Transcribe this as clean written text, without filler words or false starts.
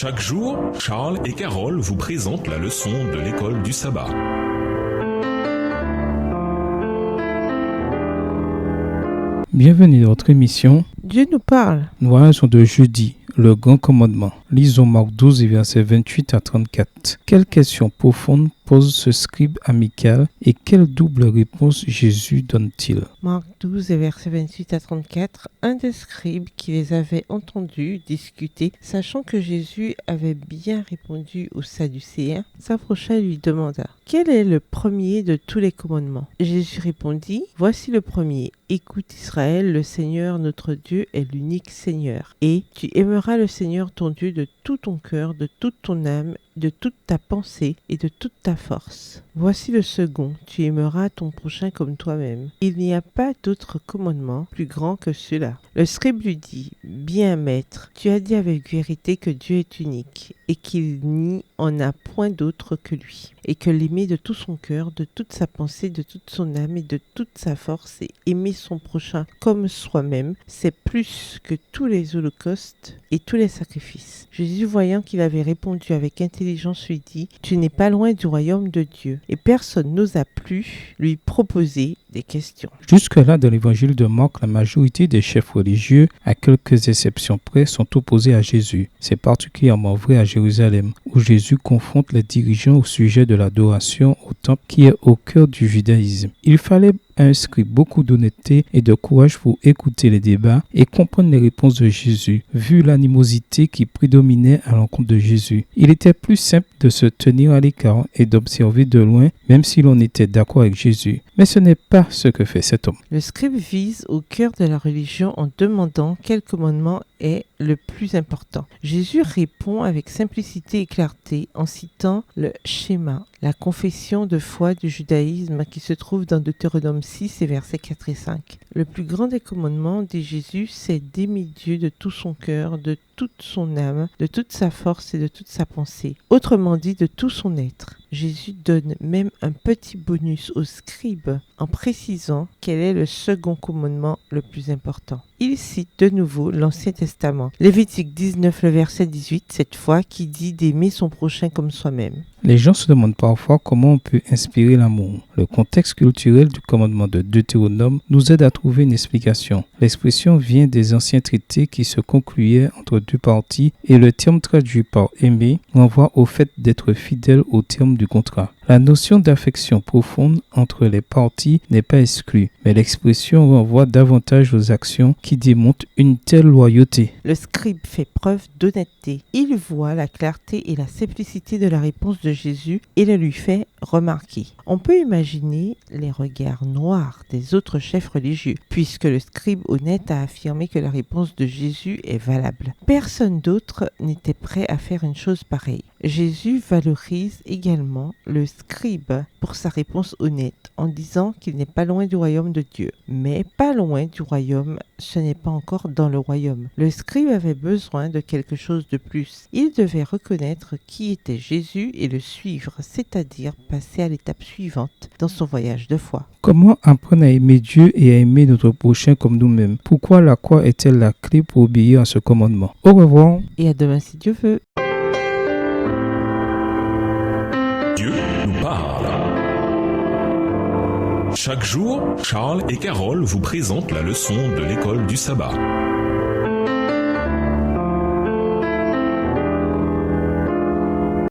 Chaque jour, Charles et Carole vous présentent la leçon de l'école du sabbat. Bienvenue dans votre émission. Dieu nous parle. Nous voyons de jeudi, le grand commandement. Lisons Marc 12 et versets 28 à 34. Quelle question profonde pose ce scribe amical et quelle double réponse Jésus donne-t-il? Marc 12 et versets 28 à 34. Un des scribes qui les avait entendus discuter, sachant que Jésus avait bien répondu aux Sadducéens, s'approcha et lui demanda: quel est le premier de tous les commandements? Jésus répondit: voici le premier. Écoute Israël, le Seigneur notre Dieu est l'unique Seigneur. Et tu aimeras le Seigneur ton Dieu de tout ton cœur, de toute ton âme, de toute ta pensée et de toute ta force. Voici le second, tu aimeras ton prochain comme toi-même. Il n'y a pas d'autre commandement plus grand que cela. Le scribe lui dit: bien maître, tu as dit avec vérité que Dieu est unique et qu'il n'y en a point d'autre que lui, et que l'aimer de tout son cœur, de toute sa pensée, de toute son âme et de toute sa force, et aimer son prochain comme soi-même, c'est plus que tous les holocaustes et tous les sacrifices. Jésus, voyant qu'il avait répondu avec intelligence, lui dit: tu n'es pas loin du royaume de Dieu. Et personne n'osa plus lui proposer des questions. Jusque-là, dans l'évangile de Marc, la majorité des chefs religieux, à quelques exceptions près, sont opposés à Jésus. C'est particulièrement vrai à Jérusalem, où Jésus confronte les dirigeants au sujet de l'adoration au temple qui est au cœur du judaïsme. Il fallait à un scribe beaucoup d'honnêteté et de courage pour écouter les débats et comprendre les réponses de Jésus, vu l'animosité qui prédominait à l'encontre de Jésus. Il était plus simple de se tenir à l'écart et d'observer de loin, même si l'on était d'accord avec Jésus. Mais ce n'est pas ce que fait cet homme. Le scribe vise au cœur de la religion en demandant quel commandement est le plus important. Jésus répond avec simplicité et clarté en citant le schéma, la confession de foi du judaïsme qui se trouve dans Deutéronome 6 et versets 4 et 5. Le plus grand des commandements, dit Jésus, c'est d'aimer Dieu de tout son cœur, de toute son âme, de toute sa force et de toute sa pensée. Autrement dit, de tout son être. Jésus donne même un petit bonus aux scribes en précisant quel est le second commandement le plus important. Il cite de nouveau l'Ancien Testament, Lévitique 19, le verset 18, cette fois, qui dit d'aimer son prochain comme soi-même. Les gens se demandent parfois comment on peut inspirer l'amour. Le contexte culturel du commandement de Deutéronome nous aide à trouver une explication. L'expression vient des anciens traités qui se concluaient entre deux parties et le terme traduit par aimer renvoie au fait d'être fidèle au terme du contrat. La notion d'affection profonde entre les parties n'est pas exclue, mais l'expression renvoie davantage aux actions qui démontrent une telle loyauté. Le scribe fait preuve d'honnêteté. Il voit la clarté et la simplicité de la réponse de Jésus et le lui fait remarquer. On peut imaginer les regards noirs des autres chefs religieux, puisque le scribe honnête a affirmé que la réponse de Jésus est valable. Personne d'autre n'était prêt à faire une chose pareille. Jésus valorise également le scribe pour sa réponse honnête en disant qu'il n'est pas loin du royaume de Dieu. Mais pas loin du royaume, ce n'est pas encore dans le royaume. Le scribe avait besoin de quelque chose de plus. Il devait reconnaître qui était Jésus et le suivre, c'est-à-dire passer à l'étape suivante dans son voyage de foi. Comment apprendre à aimer Dieu et à aimer notre prochain comme nous-mêmes? Pourquoi la croix est-elle la clé pour obéir à ce commandement? Au revoir. Et à demain si Dieu veut. Dieu nous parle. Chaque jour, Charles et Carole vous présentent la leçon de l'école du sabbat.